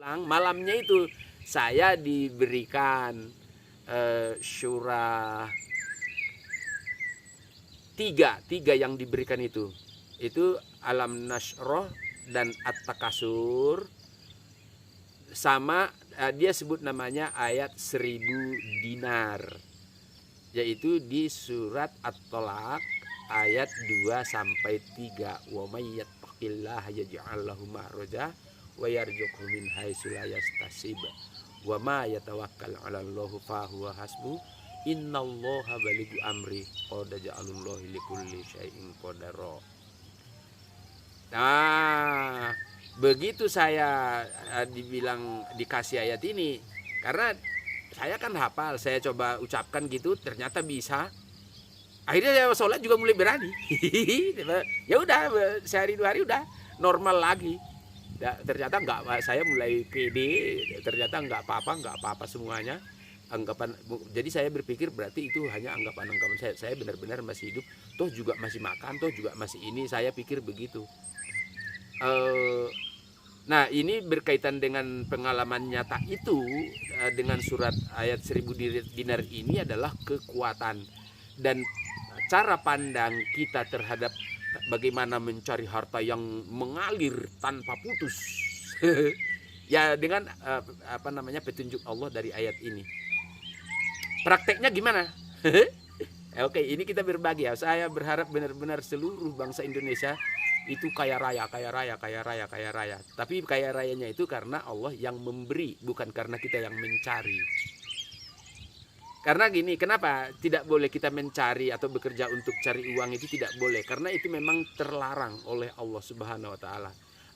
Malamnya itu saya diberikan surah tiga yang diberikan itu Alam Nasroh dan At-Takasur, sama dia sebut namanya ayat 1000 dinar, yaitu di surat At-Tolak ayat 2-3. Wa may yattaqillaha yaj'al lahu makhraja wa yarzuqhu min haitsu la yahtasib wa ma yatawakkal 'alallahu fa huwa hasbuh innallaha balighu amri qad ja'alallahu likulli syai'in qadara. Nah, begitu saya dibilang dikasih ayat ini, karena saya kan hafal, saya coba ucapkan gitu, ternyata bisa. Akhirnya saya sholat juga mulai berani. Ya udah, sehari 2 hari udah normal lagi. Ternyata enggak, saya mulai pede, ternyata enggak apa-apa semuanya. Anggapan, jadi saya berpikir berarti itu hanya anggapan saya benar-benar masih hidup, toh juga masih makan, toh juga masih ini, saya pikir begitu. Nah, ini berkaitan dengan pengalaman nyata itu, dengan surat ayat 1000 dinar ini adalah kekuatan dan cara pandang kita terhadap bagaimana mencari harta yang mengalir tanpa putus. Ya, dengan petunjuk Allah dari ayat ini. Prakteknya gimana? Oke, ini kita berbagi ya. Saya berharap benar-benar seluruh bangsa Indonesia itu kaya raya. Tapi kaya rayanya itu karena Allah yang memberi, bukan karena kita yang mencari. Karena gini, kenapa tidak boleh kita mencari atau bekerja untuk cari uang, itu tidak boleh. Karena itu memang terlarang oleh Allah Subhanahu wa Ta'ala.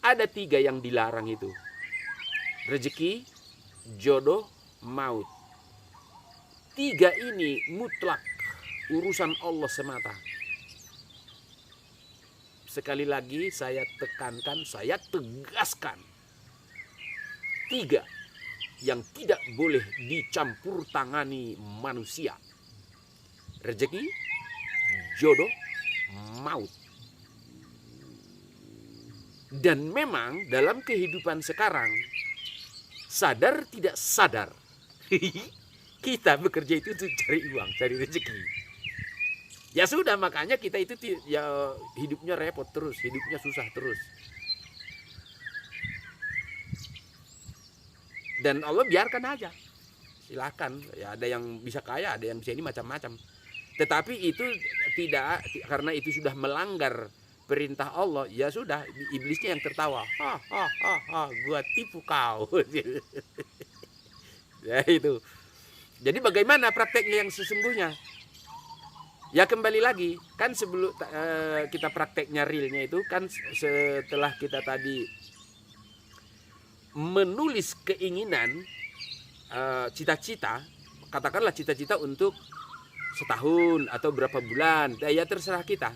Ada 3 yang dilarang itu: rezeki, jodoh, maut. 3 ini mutlak urusan Allah semata. Sekali lagi saya tekankan, saya tegaskan, 3 yang tidak boleh dicampur tangani manusia: rezeki, jodoh, maut. Dan memang dalam kehidupan sekarang, sadar tidak sadar, kita bekerja itu untuk cari uang, cari rezeki. Ya sudah, makanya kita itu ya hidupnya repot terus, hidupnya susah terus. Dan Allah biarkan aja, silakan. Ya, ada yang bisa kaya, ada yang bisa ini, macam-macam. Tetapi itu tidak, karena itu sudah melanggar perintah Allah, ya sudah, iblisnya yang tertawa. Gua tipu kau. Ya itu. Jadi bagaimana prakteknya yang sesungguhnya? Ya kembali lagi, kan sebelum kita prakteknya realnya itu kan setelah kita tadi menulis keinginan, cita-cita, katakanlah cita-cita untuk setahun atau berapa bulan, ya terserah kita.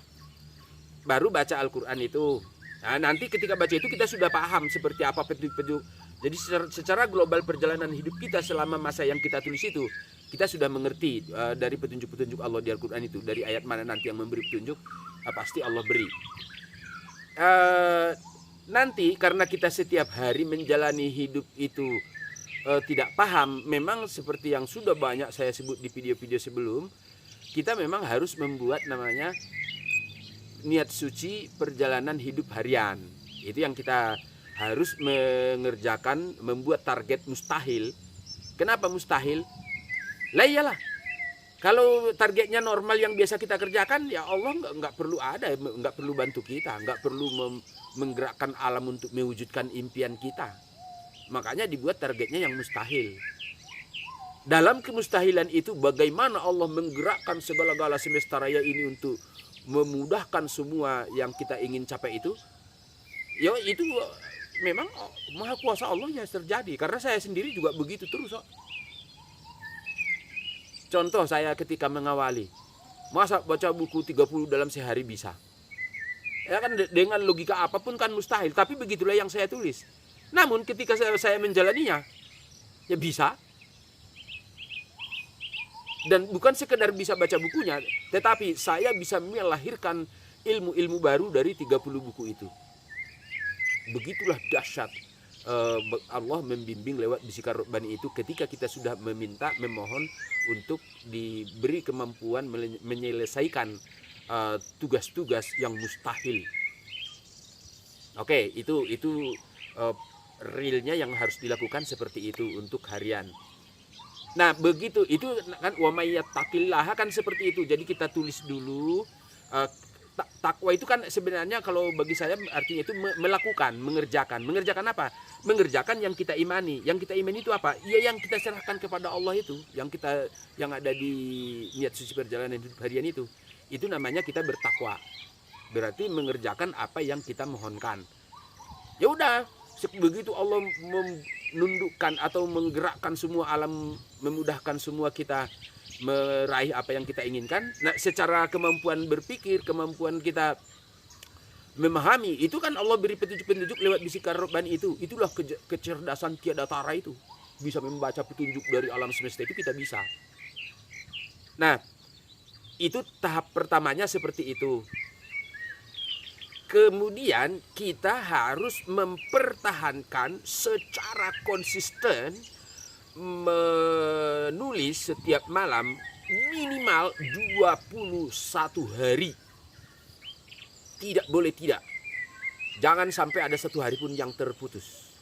Baru baca Al-Quran itu. Nah, nanti ketika baca itu kita sudah paham seperti apa petunjuk. Jadi secara global perjalanan hidup kita selama masa yang kita tulis itu, kita sudah mengerti dari petunjuk-petunjuk Allah di Al-Quran itu, dari ayat mana nanti yang memberi petunjuk, pasti Allah beri. Nanti karena kita setiap hari menjalani hidup itu tidak paham, memang seperti yang sudah banyak saya sebut di video-video sebelum, kita memang harus membuat namanya niat suci perjalanan hidup harian. Itu yang kita harus mengerjakan, membuat target mustahil. Kenapa mustahil? Lah iyalah, kalau targetnya normal yang biasa kita kerjakan, ya Allah nggak perlu ada, nggak perlu bantu kita, nggak perlu menggerakkan alam untuk mewujudkan impian kita. Makanya dibuat targetnya yang mustahil. Dalam kemustahilan itu, bagaimana Allah menggerakkan segala-gala semesta raya ini untuk memudahkan semua yang kita ingin capai itu, ya itu memang maha kuasa Allah ya terjadi. Karena saya sendiri juga begitu terus. Contoh saya ketika mengawali, masa baca buku 30 dalam sehari bisa? Ya kan, dengan logika apapun kan mustahil, tapi begitulah yang saya tulis. Namun ketika saya menjalaninya, ya bisa. Dan bukan sekedar bisa baca bukunya, tetapi saya bisa melahirkan ilmu-ilmu baru dari 30 buku itu. Begitulah dahsyat Allah membimbing lewat bisikar Rabbani itu ketika kita sudah memohon untuk diberi kemampuan menyelesaikan tugas-tugas yang mustahil. Oke, itu realnya yang harus dilakukan seperti itu untuk harian. Nah, begitu itu kan wa may yattaqillaha kan seperti itu. Jadi kita tulis dulu. Takwa itu kan sebenarnya kalau bagi saya artinya itu melakukan, mengerjakan apa? Mengerjakan yang kita imani. Yang kita imani itu apa? Ya yang kita serahkan kepada Allah itu, yang ada di niat suci perjalanan hidup harian itu. Itu namanya kita bertakwa. Berarti mengerjakan apa yang kita mohonkan. Ya udah, begitu Allah menundukkan atau menggerakkan semua alam, memudahkan semua kita meraih apa yang kita inginkan. Nah, secara kemampuan berpikir, kemampuan kita memahami, itu kan Allah beri petunjuk-petunjuk lewat bisikar Rabbani itu. Itulah kecerdasan tiada tara itu. Bisa membaca petunjuk dari alam semesta itu kita bisa. Nah, itu tahap pertamanya seperti itu. Kemudian kita harus mempertahankan secara konsisten menulis setiap malam minimal 21 hari. Tidak boleh tidak. Jangan sampai ada satu hari pun yang terputus.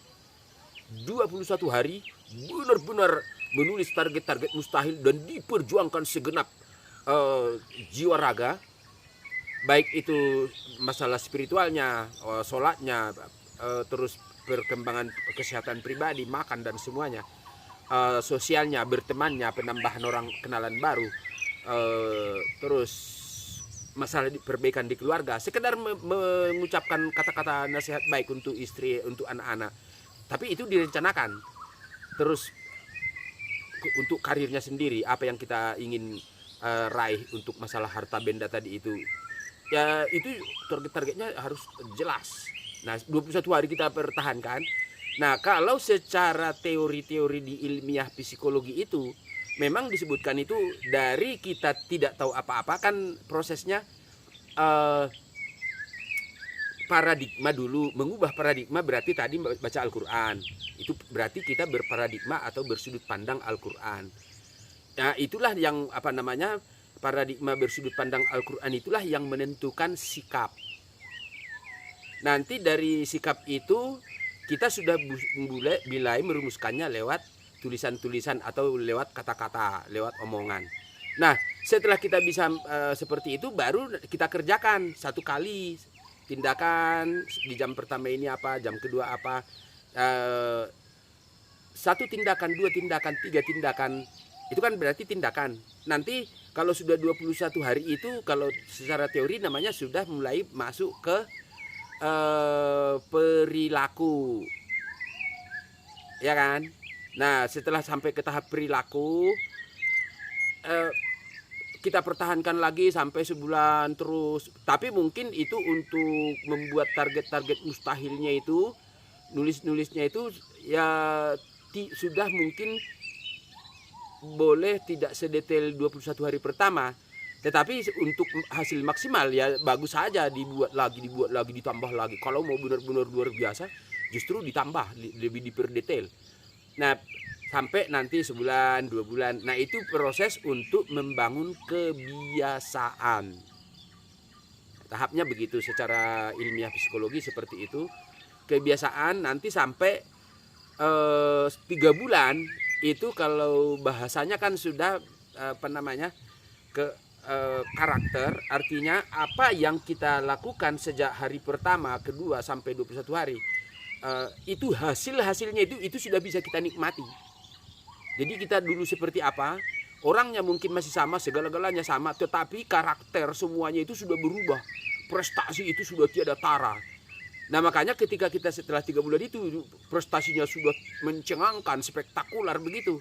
21 hari benar-benar menulis target-target mustahil dan diperjuangkan segenap jiwa raga. Baik itu masalah spiritualnya, sholatnya, terus perkembangan kesehatan pribadi, makan dan semuanya. Sosialnya, bertemannya, penambahan orang kenalan baru, terus masalah perbaikan di keluarga, sekedar mengucapkan kata-kata nasihat baik untuk istri, untuk anak-anak, tapi itu direncanakan. Terus untuk karirnya sendiri, apa yang kita ingin raih untuk masalah harta benda tadi itu, ya itu target-targetnya harus jelas. Nah, 21 hari kita pertahankan. Nah, kalau secara teori-teori di ilmiah psikologi itu memang disebutkan itu dari kita tidak tahu apa-apa kan prosesnya, paradigma dulu. Mengubah paradigma berarti tadi baca Al-Quran. Itu berarti kita berparadigma atau bersudut pandang Al-Quran. Nah, itulah yang paradigma bersudut pandang Al-Quran itulah yang menentukan sikap. Nanti dari sikap itu kita sudah mulai merumuskannya lewat tulisan-tulisan atau lewat kata-kata, lewat omongan. Nah, setelah kita bisa seperti itu, baru kita kerjakan satu kali tindakan. Di jam pertama ini apa, jam kedua apa, satu tindakan, dua tindakan, tiga tindakan. Itu kan berarti tindakan. Nanti kalau sudah 21 hari itu, kalau secara teori namanya sudah mulai masuk ke perilaku, ya kan? Nah, setelah sampai ke tahap perilaku, kita pertahankan lagi sampai sebulan terus. Tapi mungkin itu untuk membuat target-target mustahilnya itu, nulis-nulisnya itu ya sudah mungkin boleh tidak sedetail 21 hari pertama, tetapi untuk hasil maksimal ya bagus saja dibuat lagi, ditambah lagi. Kalau mau benar-benar luar biasa, justru ditambah, lebih diperdetail. Nah, sampai nanti sebulan, 2 bulan. Nah, itu proses untuk membangun kebiasaan. Tahapnya begitu secara ilmiah psikologi seperti itu. Kebiasaan nanti sampai 3 bulan. Itu kalau bahasanya kan sudah karakter, artinya apa yang kita lakukan sejak hari pertama, kedua sampai 21 hari, itu hasilnya itu sudah bisa kita nikmati. Jadi kita dulu seperti apa, orangnya mungkin masih sama, segala-galanya sama, tetapi karakter semuanya itu sudah berubah, prestasi itu sudah tiada tara. Nah, makanya ketika kita setelah 3 bulan itu prestasinya sudah mencengangkan, spektakuler begitu,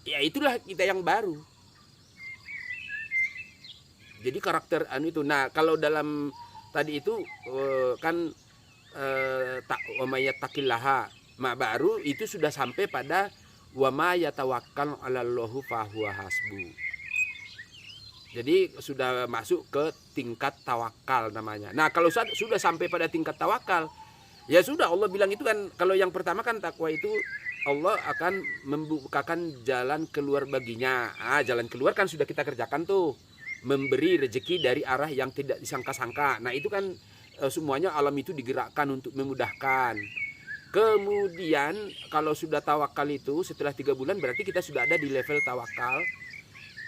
ya itulah kita yang baru. Jadi karakter itu. Nah, kalau dalam tadi itu kan wa may yattaqillaha, baru itu sudah sampai pada wa may yatawakkal 'alallahu fahuwa hasbu. Jadi sudah masuk ke tingkat tawakal namanya. Nah, kalau sudah sampai pada tingkat tawakal, Ya sudah, Allah bilang itu kan, kalau yang pertama kan takwa itu Allah akan membukakan jalan keluar baginya. Jalan keluar kan sudah kita kerjakan tuh. Memberi rezeki dari arah yang tidak disangka-sangka. Nah itu kan semuanya alam itu digerakkan untuk memudahkan. Kemudian kalau sudah tawakal itu setelah 3 bulan berarti kita sudah ada di level tawakal.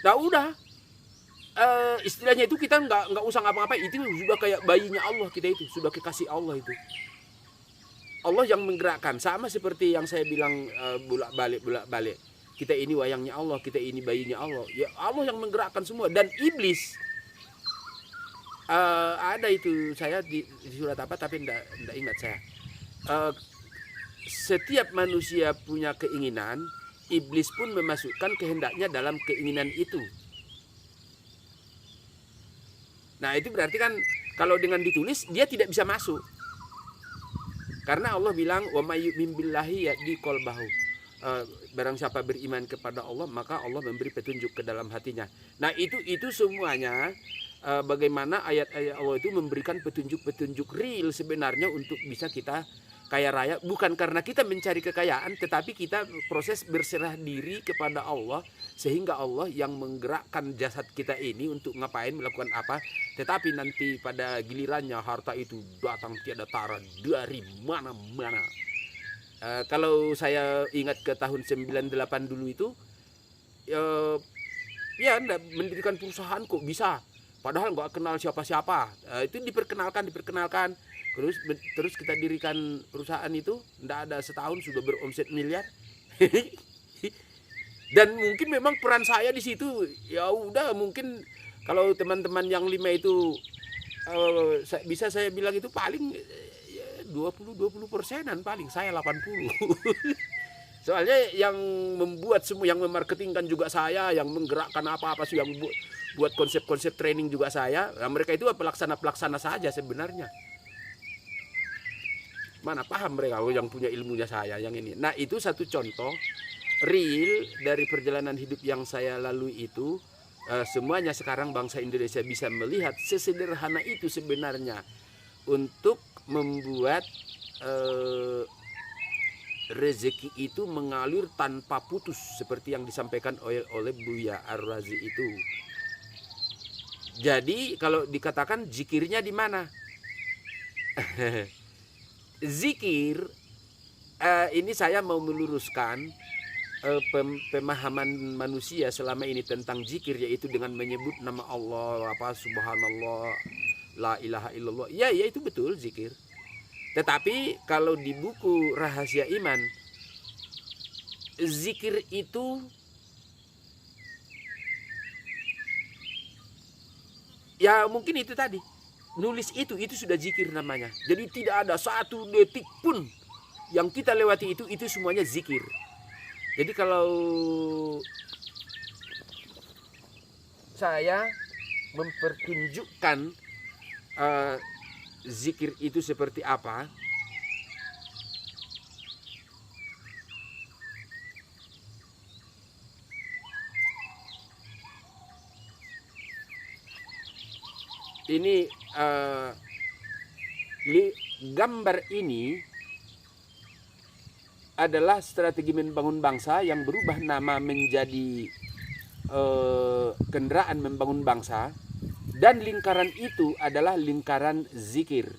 Nah udah, istilahnya itu kita nggak usah ngapa-ngapain, itu sudah kayak bayinya Allah kita itu, sudah kekasih Allah itu. Allah yang menggerakkan, sama seperti yang saya bilang bolak-balik. Kita ini wayangnya Allah, kita ini bayinya Allah. Ya Allah yang menggerakkan semua. Dan iblis ada itu, saya di surat apa tapi enggak ingat saya. Setiap manusia punya keinginan, iblis pun memasukkan kehendaknya dalam keinginan itu. Nah itu berarti kan kalau dengan ditulis dia tidak bisa masuk. Karena Allah bilang wa may yu'min billahi yahdi qalbahu. Barang siapa beriman kepada Allah maka Allah memberi petunjuk ke dalam hatinya. Nah itu semuanya bagaimana ayat-ayat Allah itu memberikan petunjuk-petunjuk real sebenarnya untuk bisa kita kaya raya, bukan karena kita mencari kekayaan, tetapi kita proses berserah diri kepada Allah, sehingga Allah yang menggerakkan jasad kita ini untuk ngapain, melakukan apa. Tetapi nanti pada gilirannya harta itu datang tiada tara dari mana-mana. Kalau saya ingat ke tahun 98 dulu itu, ya mendirikan perusahaan kok bisa, padahal nggak kenal siapa-siapa. Itu diperkenalkan. Terus kita dirikan perusahaan itu, tidak ada setahun sudah beromset miliar. Dan mungkin memang peran saya di situ, ya udah mungkin kalau teman-teman yang 5 itu bisa saya bilang itu paling 20%-an, paling saya 80. Soalnya yang membuat semua, yang memarketingkan juga saya, yang menggerakkan apa-apa sih, yang buat konsep-konsep training juga saya. Nah, mereka itu pelaksana saja sebenarnya. Mana paham mereka yang punya ilmunya saya yang ini. Nah itu satu contoh real dari perjalanan hidup yang saya lalui itu. Semuanya sekarang bangsa Indonesia bisa melihat sesederhana itu sebenarnya untuk membuat rezeki itu mengalir tanpa putus seperti yang disampaikan oleh Buya Ar-Razi itu. Jadi kalau dikatakan zikirnya di mana? Zikir, ini saya mau meluruskan pemahaman manusia selama ini tentang zikir, yaitu dengan menyebut nama Allah, subhanallah, la ilaha illallah. Ya itu betul zikir. Tetapi kalau di buku Rahasia Iman, zikir itu ya mungkin itu tadi. Nulis itu sudah zikir namanya. Jadi tidak ada satu detik pun yang kita lewati itu semuanya zikir. Jadi kalau saya mempertunjukkan zikir itu seperti apa, ini gambar ini adalah strategi membangun bangsa yang berubah nama menjadi kendaraan membangun bangsa, dan lingkaran itu adalah lingkaran zikir.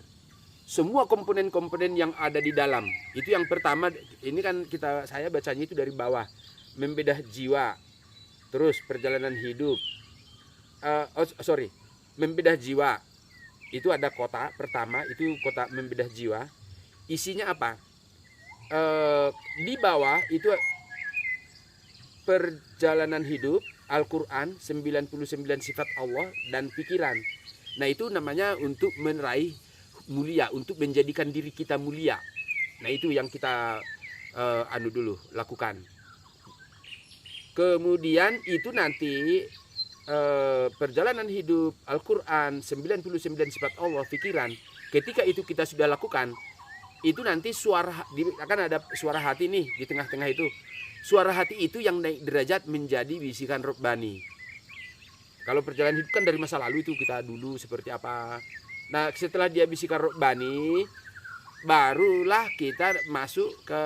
Semua komponen-komponen yang ada di dalam itu, yang pertama ini kan saya bacanya itu dari bawah, membedah jiwa, terus perjalanan hidup, membedah jiwa. Itu ada kota pertama, itu kota membedah jiwa. Isinya apa? Di bawah itu perjalanan hidup, Al-Quran, 99 sifat Allah, dan pikiran. Nah itu namanya untuk meraih mulia, untuk menjadikan diri kita mulia. Nah itu yang kita dulu lakukan. Kemudian itu nanti perjalanan hidup, Al-Quran, 99 sifat Allah, pikiran. Ketika itu kita sudah lakukan, itu nanti akan ada suara hati nih di tengah-tengah itu. Suara hati itu yang naik derajat menjadi bisikan Rabbani. Kalau perjalanan hidup kan dari masa lalu itu kita dulu seperti apa. Nah setelah dia bisikan Rabbani, barulah kita masuk ke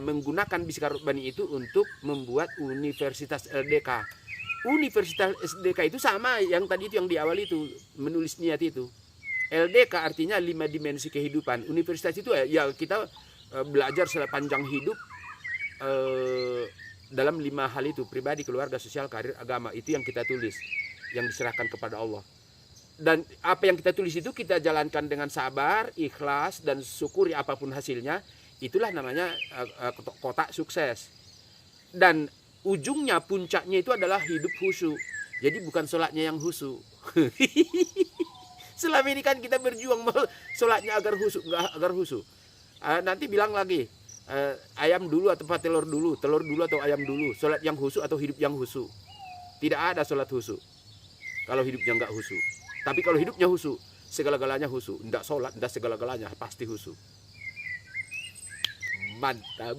menggunakan Bishkar Rabbani itu untuk membuat Universitas LDK. Universitas LDK itu sama yang tadi itu, yang di awal itu, menulis niat itu. LDK artinya 5 dimensi kehidupan. Universitas itu ya kita belajar sepanjang hidup dalam 5 hal itu: pribadi, keluarga, sosial, karir, agama. Itu yang kita tulis, yang diserahkan kepada Allah. Dan apa yang kita tulis itu kita jalankan dengan sabar, ikhlas, dan syukuri apapun hasilnya. Itulah namanya kotak sukses. Dan ujungnya, puncaknya itu adalah hidup khusyuk. Jadi bukan sholatnya yang khusyuk. Selama ini kan kita berjuang sholatnya agar khusyuk, nggak agar khusyuk. Nanti bilang lagi, ayam dulu atau telur dulu atau ayam dulu, sholat yang khusyuk atau hidup yang khusyuk. Tidak ada sholat khusyuk kalau hidupnya nggak khusyuk. Tapi kalau hidupnya khusyuk, segala-galanya khusyuk. Nggak sholat, nggak segala-galanya pasti khusyuk. Mantap.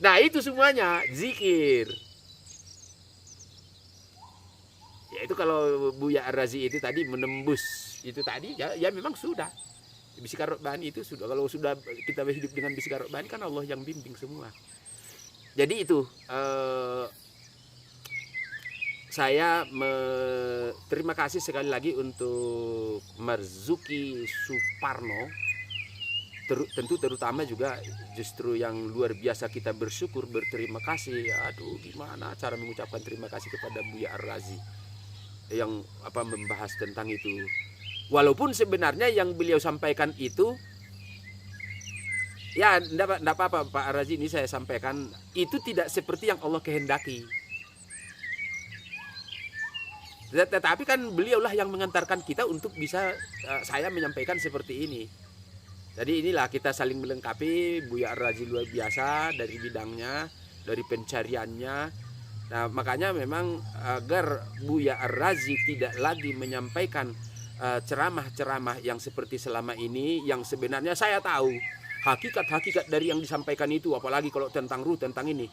Nah, itu semuanya zikir. Ya itu kalau Buya Ar-Razi itu tadi menembus itu tadi, ya memang sudah. Bishkar Rabbani itu sudah, kalau sudah kita hidup dengan Bishkar Rabbani kan Allah yang bimbing semua. Jadi itu saya terima kasih sekali lagi untuk Marzuki Suparno. Tentu terutama juga justru yang luar biasa kita bersyukur, berterima kasih. Aduh, gimana cara mengucapkan terima kasih kepada Buya Ar-Razi yang membahas tentang itu. Walaupun sebenarnya yang beliau sampaikan itu, ya enggak apa-apa Pak Ar-Razi, ini saya sampaikan, itu tidak seperti yang Allah kehendaki. Tetapi kan beliaulah yang mengantarkan kita untuk bisa saya menyampaikan seperti ini. Jadi inilah kita saling melengkapi. Buya Ar-Razi luar biasa dari bidangnya, dari pencariannya. Nah, makanya memang agar Buya Ar-Razi tidak lagi menyampaikan ceramah-ceramah yang seperti selama ini, yang sebenarnya saya tahu hakikat-hakikat dari yang disampaikan itu, apalagi kalau tentang ruh, tentang ini.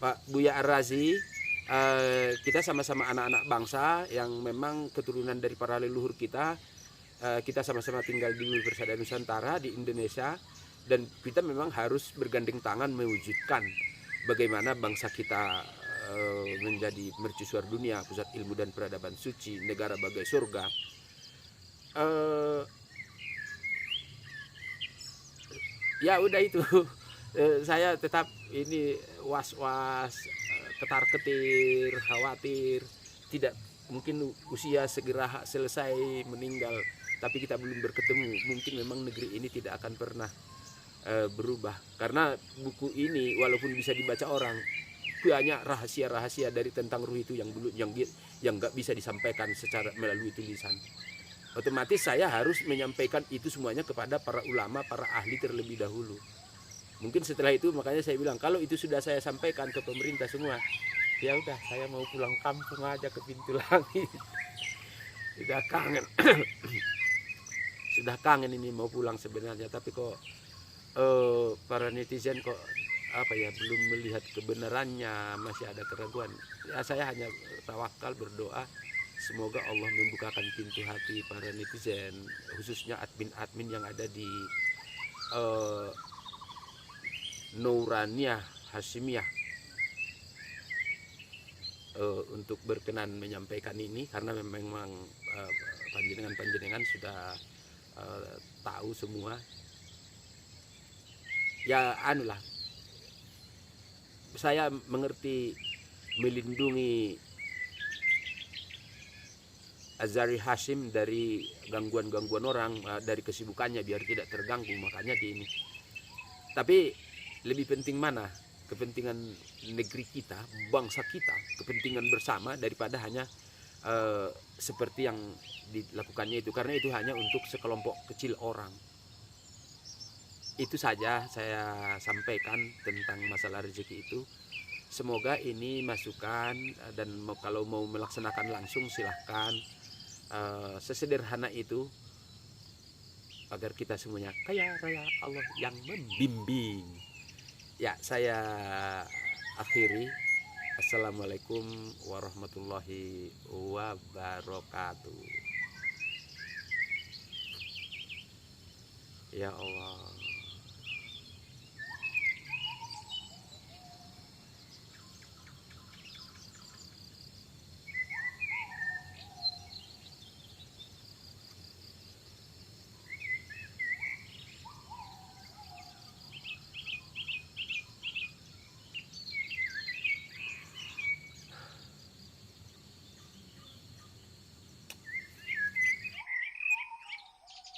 Pak Buya Ar-Razi, kita sama-sama anak-anak bangsa yang memang keturunan dari para leluhur kita. Kita sama-sama tinggal di Persada Nusantara di Indonesia, dan kita memang harus bergandeng tangan mewujudkan bagaimana bangsa kita menjadi mercusuar dunia, pusat ilmu dan peradaban suci, negara bagai surga. Ya udah itu. Saya tetap ini was-was, ketar-ketir, khawatir. Tidak mungkin usia segera selesai meninggal, tapi kita belum berketemu. Mungkin memang negeri ini tidak akan pernah berubah, karena buku ini walaupun bisa dibaca orang, banyak rahasia-rahasia dari tentang ruh itu yang belum, yang nggak bisa disampaikan secara melalui tulisan. Otomatis saya harus menyampaikan itu semuanya kepada para ulama, para ahli terlebih dahulu. Mungkin setelah itu, makanya saya bilang kalau itu sudah saya sampaikan ke pemerintah semua, ya udah saya mau pulang kampung aja ke Pintu Langit. Sudah kangen. Sudah kangen ini mau pulang sebenarnya, tapi kok para netizen kok belum melihat kebenarannya, masih ada keraguan. Ya saya hanya tawakal, berdoa semoga Allah membukakan pintu hati para netizen, khususnya admin-admin yang ada di Nuraniyah Hasyimiyah, untuk berkenan menyampaikan ini, karena memang panjenengan sudah tahu semua. Ya anulah, saya mengerti melindungi Azhari Hashim dari gangguan-gangguan orang, dari kesibukannya biar tidak terganggu, makanya di ini. Tapi lebih penting mana? Kepentingan negeri kita, bangsa kita, kepentingan bersama, daripada hanya seperti yang dilakukannya itu, karena itu hanya untuk sekelompok kecil orang. Itu saja saya sampaikan tentang masalah rezeki itu. Semoga ini masukan, dan kalau mau melaksanakan langsung silahkan. Sesederhana itu, agar kita semuanya kaya raya Allah yang membimbing. Ya, saya akhiri. Assalamualaikum warahmatullahi wabarakatuh. Ya Allah.